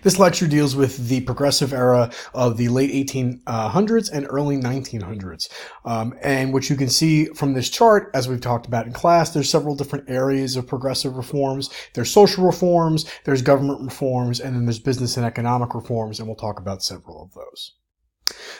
This lecture deals with the progressive era of the late 1800s and early 1900s. And what you can see from this chart, as we've talked about in class, there's several different areas of progressive reforms. There's social reforms, there's government reforms, and then there's business and economic reforms, and we'll talk about several of those.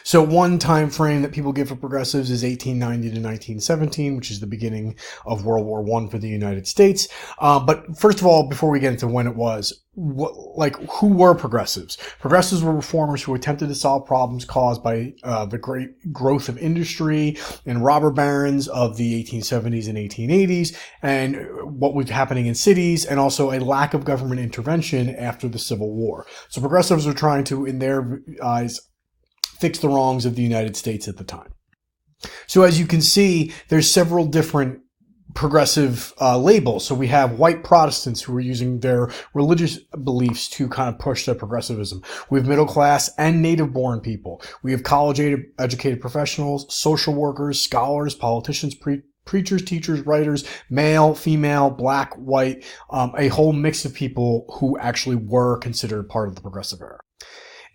So one time frame that people give for progressives is 1890 to 1917, which is the beginning of World War I for the United States. But first of all, before we get into when it was, who were progressives? Progressives were reformers who attempted to solve problems caused by the great growth of industry and robber barons of the 1870s and 1880s, and what was happening in cities, and also a lack of government intervention after the Civil War. So progressives were trying to, in their eyes, fix the wrongs of the United States at the time. So as you can see, there's several different progressive labels. So we have white Protestants who are using their religious beliefs to kind of push their progressivism. We have middle class and native-born people. We have college-educated professionals, social workers, scholars, politicians, preachers, teachers, writers, male, female, black, white, a whole mix of people who actually were considered part of the progressive era.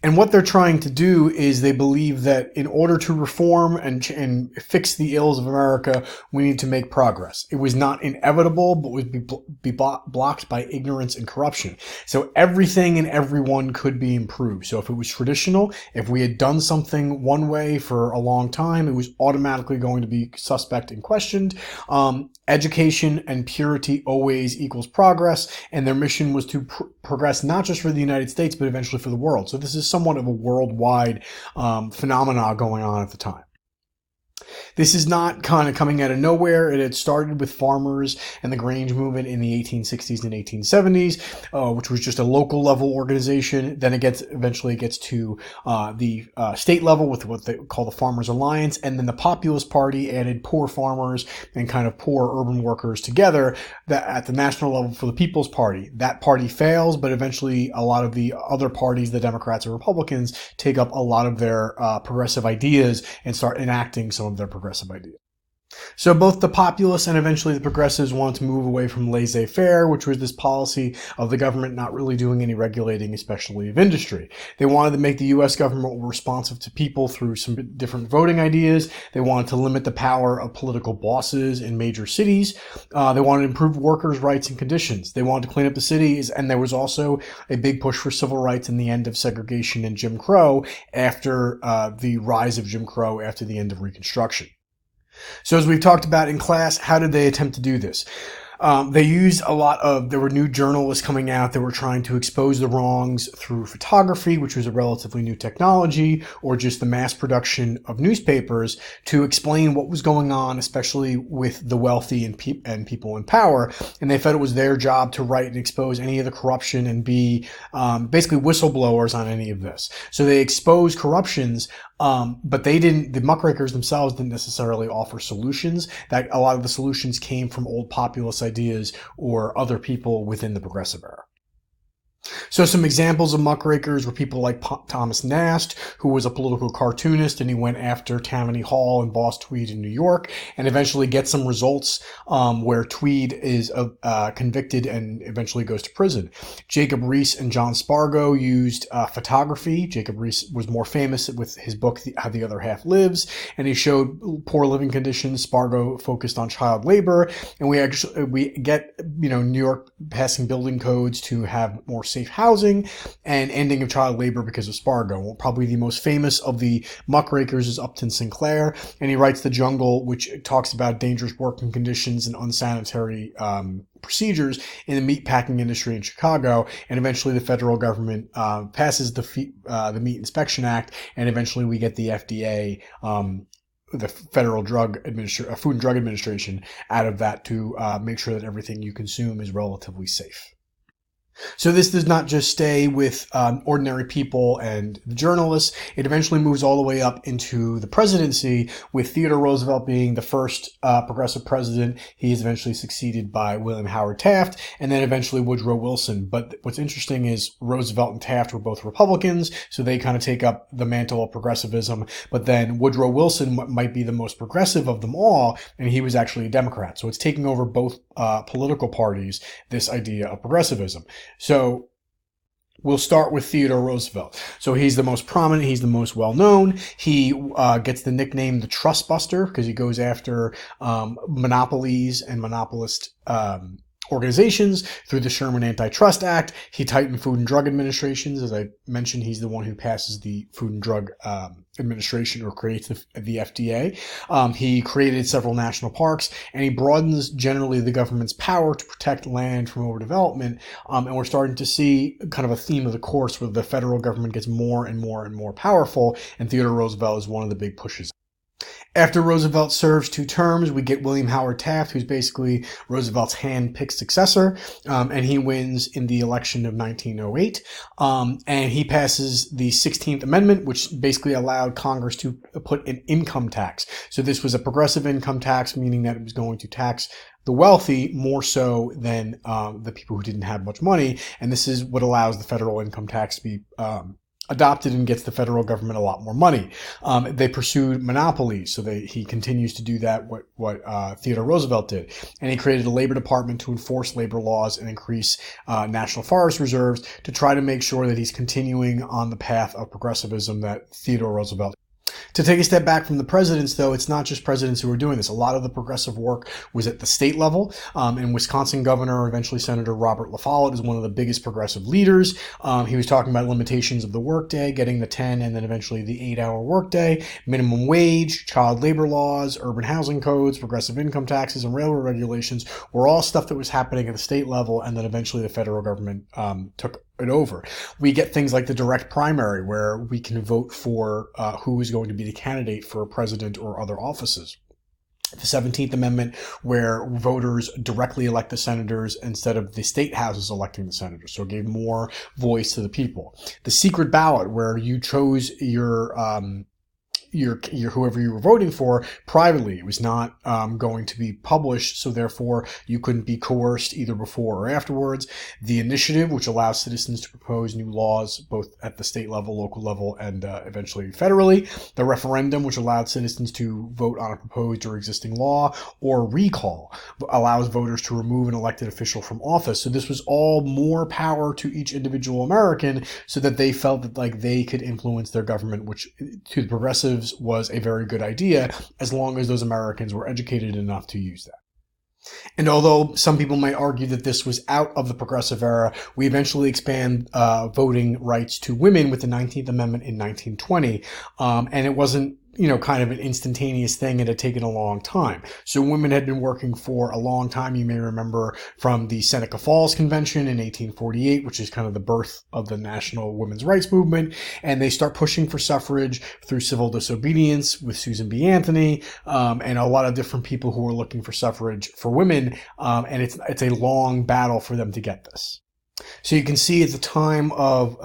And what they're trying to do is they believe that in order to reform and fix the ills of America, we need to make progress. It was not inevitable, but would be blocked by ignorance and corruption. So everything and everyone could be improved. So if it was traditional, if we had done something one way for a long time, it was automatically going to be suspect and questioned. Education and purity always equals progress, and their mission was to progress not just for the United States, but eventually for the world. So this is somewhat of a worldwide phenomena going on at the time. This is not kind of coming out of nowhere. It had started with farmers and the Grange movement in the 1860s and 1870s, which was just a local level organization. Then it eventually gets to the state level with what they call the Farmers Alliance. And then the Populist Party added poor farmers and kind of poor urban workers together at the national level for the People's Party. That party fails, but eventually a lot of the other parties, the Democrats and Republicans, take up a lot of their progressive ideas and start enacting some of their progressive ideas. So both the populists and eventually the progressives wanted to move away from laissez-faire, which was this policy of the government not really doing any regulating, especially of industry. They wanted to make the U.S. government responsive to people through some different voting ideas. They wanted to limit the power of political bosses in major cities. They wanted to improve workers' rights and conditions. They wanted to clean up the cities, and there was also a big push for civil rights and the end of segregation and Jim Crow after the rise of Jim Crow after the end of Reconstruction. So as we've talked about in class, how did they attempt to do this? They used there were new journalists coming out that were trying to expose the wrongs through photography, which was a relatively new technology, or just the mass production of newspapers to explain what was going on, especially with the wealthy and people in power. And they felt it was their job to write and expose any of the corruption and be basically whistleblowers on any of this. So they exposed corruptions, but the muckrakers themselves didn't necessarily offer solutions. That a lot of the solutions came from old populist ideas or other people within the progressive era. So some examples of muckrakers were people like Thomas Nast, who was a political cartoonist, and he went after Tammany Hall and Boss Tweed in New York, and eventually gets some results where Tweed is convicted and eventually goes to prison. Jacob Riis and John Spargo used photography. Jacob Riis was more famous with his book How the Other Half Lives, and he showed poor living conditions. Spargo focused on child labor, and we get New York passing building codes to have more safe housing and ending of child labor because of Spargo. Probably the most famous of the muckrakers is Upton Sinclair, and he writes The Jungle, which talks about dangerous working conditions and unsanitary procedures in the meatpacking industry in Chicago. And eventually the federal government passes the Meat Inspection Act, and eventually we get the FDA, the Federal Food and Drug Administration, out of that to make sure that everything you consume is relatively safe. So this does not just stay with ordinary people and the journalists. It eventually moves all the way up into the presidency, with Theodore Roosevelt being the first progressive president. He is eventually succeeded by William Howard Taft, and then eventually Woodrow Wilson. But what's interesting is Roosevelt and Taft were both Republicans, so they kind of take up the mantle of progressivism. But then Woodrow Wilson might be the most progressive of them all, and he was actually a Democrat. So it's taking over both political parties, this idea of progressivism. So We'll start with Theodore Roosevelt. So he's the most prominent, he's the most well-known. He gets the nickname the Trust Buster because he goes after monopolies and monopolist organizations through the Sherman Antitrust Act. He tightened Food and Drug Administrations. As I mentioned, he's the one who passes the Food and Drug Administration, or creates the FDA. He created several national parks, and he broadens generally the government's power to protect land from overdevelopment. And we're starting to see kind of a theme of the course where the federal government gets more and more and more powerful, and Theodore Roosevelt is one of the big pushes. After Roosevelt serves 2 terms, we get William Howard Taft, who's basically Roosevelt's hand-picked successor, and he wins in the election of 1908. And he passes the 16th Amendment, which basically allowed Congress to put an income tax. So this was a progressive income tax, meaning that it was going to tax the wealthy more so than the people who didn't have much money. And this is what allows the federal income tax to be adopted and gets the federal government a lot more money. They pursued monopolies, so he continues to do that, what Theodore Roosevelt did. And he created a labor department to enforce labor laws and increase national forest reserves to try to make sure that he's continuing on the path of progressivism that Theodore Roosevelt. To take a step back from the presidents, though, it's not just presidents who are doing this. A lot of the progressive work was at the state level. And Wisconsin Governor, eventually Senator Robert La Follette, is one of the biggest progressive leaders. He was talking about limitations of the workday, getting the 10 and then eventually the 8-hour workday, minimum wage, child labor laws, urban housing codes, progressive income taxes, and railroad regulations were all stuff that was happening at the state level, and then eventually the federal government took it over. We get things like the direct primary, where we can vote for who is going to be the candidate for president or other offices. The 17th Amendment, where voters directly elect the senators instead of the state houses electing the senators, so it gave more voice to the people. The secret ballot, where you chose your whoever you were voting for privately. It was not going to be published, so therefore you couldn't be coerced either before or afterwards. The initiative, which allows citizens to propose new laws both at the state level, local level, and eventually federally. The referendum, which allowed citizens to vote on a proposed or existing law. Or recall, allows voters to remove an elected official from office. So this was all more power to each individual American, so that they felt that like they could influence their government, which to the progressives was a very good idea, as long as those Americans were educated enough to use that. And although some people might argue that this was out of the progressive era, we eventually expand voting rights to women with the 19th Amendment in 1920. And it wasn't kind of an instantaneous thing. It had taken a long time. So women had been working for a long time. You may remember from the Seneca Falls Convention in 1848, which is kind of the birth of the national women's rights movement. And they start pushing for suffrage through civil disobedience with Susan B. Anthony, and a lot of different people who were looking for suffrage for women. And it's a long battle for them to get this. So you can see at the time of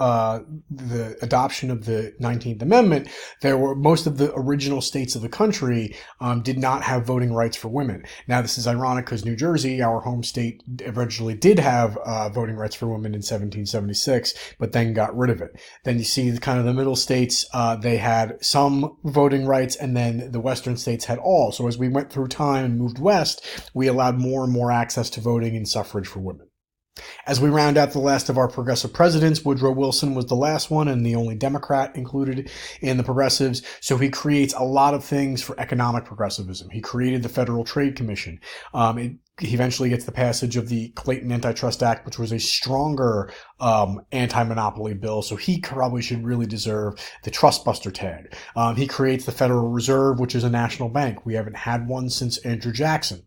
the adoption of the 19th Amendment, most of the original states of the country did not have voting rights for women. Now, this is ironic because New Jersey, our home state, eventually did have voting rights for women in 1776, but then got rid of it. Then you see the middle states, they had some voting rights, and then the western states had all. So as we went through time and moved west, we allowed more and more access to voting and suffrage for women. As we round out the last of our progressive presidents, Woodrow Wilson was the last one and the only Democrat included in the progressives. So he creates a lot of things for economic progressivism. He created the Federal Trade Commission. He eventually gets the passage of the Clayton Antitrust Act, which was a stronger anti-monopoly bill. So he probably should really deserve the Trust Buster tag. He creates the Federal Reserve, which is a national bank. We haven't had one since Andrew Jackson.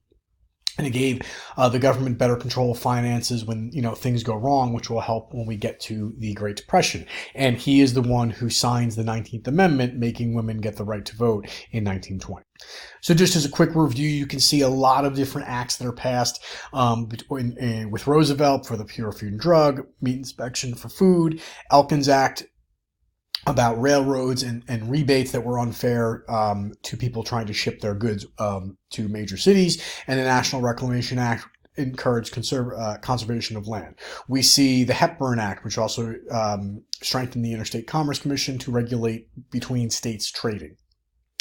And it gave the government better control of finances when, things go wrong, which will help when we get to the Great Depression. And he is the one who signs the 19th Amendment, making women get the right to vote in 1920. So just as a quick review, you can see a lot of different acts that are passed with Roosevelt for the Pure Food and Drug, meat inspection for food, Elkins Act, about railroads and rebates that were unfair to people trying to ship their goods to major cities, and the National Reclamation Act encouraged conservation of land. We see the Hepburn Act, which also strengthened the Interstate Commerce Commission to regulate between states trading.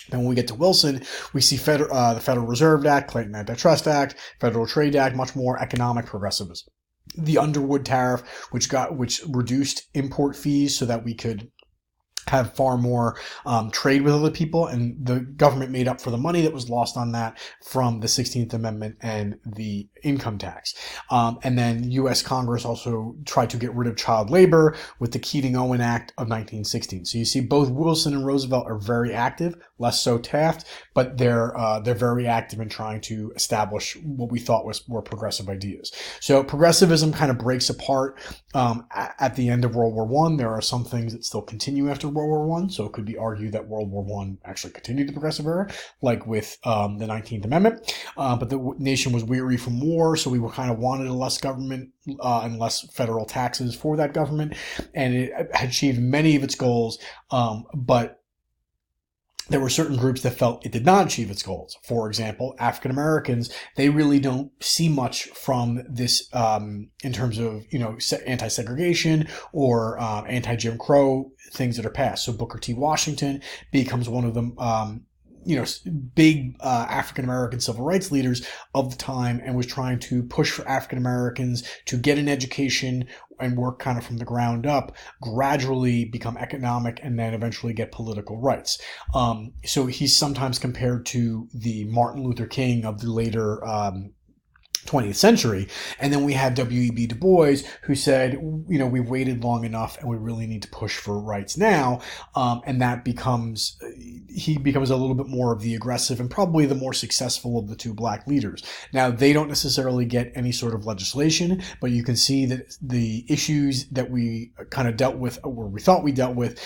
Then when we get to Wilson, we see the Federal Reserve Act, Clayton Antitrust Act, Federal Trade Act, much more economic progressivism. the Underwood tariff, which reduced import fees so that we could have far more trade with other people, and the government made up for the money that was lost on that from the 16th Amendment and the income tax. And then U.S. Congress also tried to get rid of child labor with the Keating-Owen Act of 1916. So you see both Wilson and Roosevelt are very active, less so Taft, but they're very active in trying to establish what we thought were progressive ideas. So progressivism kind of breaks apart at the end of World War I. There are some things that still continue after World War I, so it could be argued that World War I actually continued the progressive era, like with the 19th Amendment. But the nation was weary from war, so we kind of wanted a less government and less federal taxes for that government, and it achieved many of its goals, but there were certain groups that felt it did not achieve its goals. For example, African Americans, they really don't see much from this in terms of, anti-segregation or anti-Jim Crow things that are passed. So Booker T. Washington becomes one of them. Big African American civil rights leaders of the time, and was trying to push for African Americans to get an education and work kind of from the ground up, gradually become economic, and then eventually get political rights. So he's sometimes compared to the Martin Luther King of the later 20th century. And then we have W.E.B. Du Bois, who said, we've waited long enough and we really need to push for rights now. And that he becomes a little bit more of the aggressive and probably the more successful of the two black leaders. Now, they don't necessarily get any sort of legislation, but you can see that the issues that we kind of dealt with, or we thought we dealt with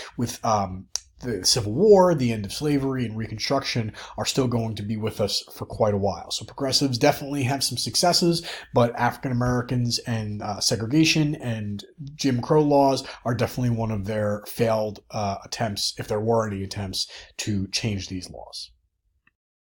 the Civil War, the end of slavery, and Reconstruction are still going to be with us for quite a while. So progressives definitely have some successes, but African Americans and segregation and Jim Crow laws are definitely one of their failed attempts, if there were any attempts, to change these laws.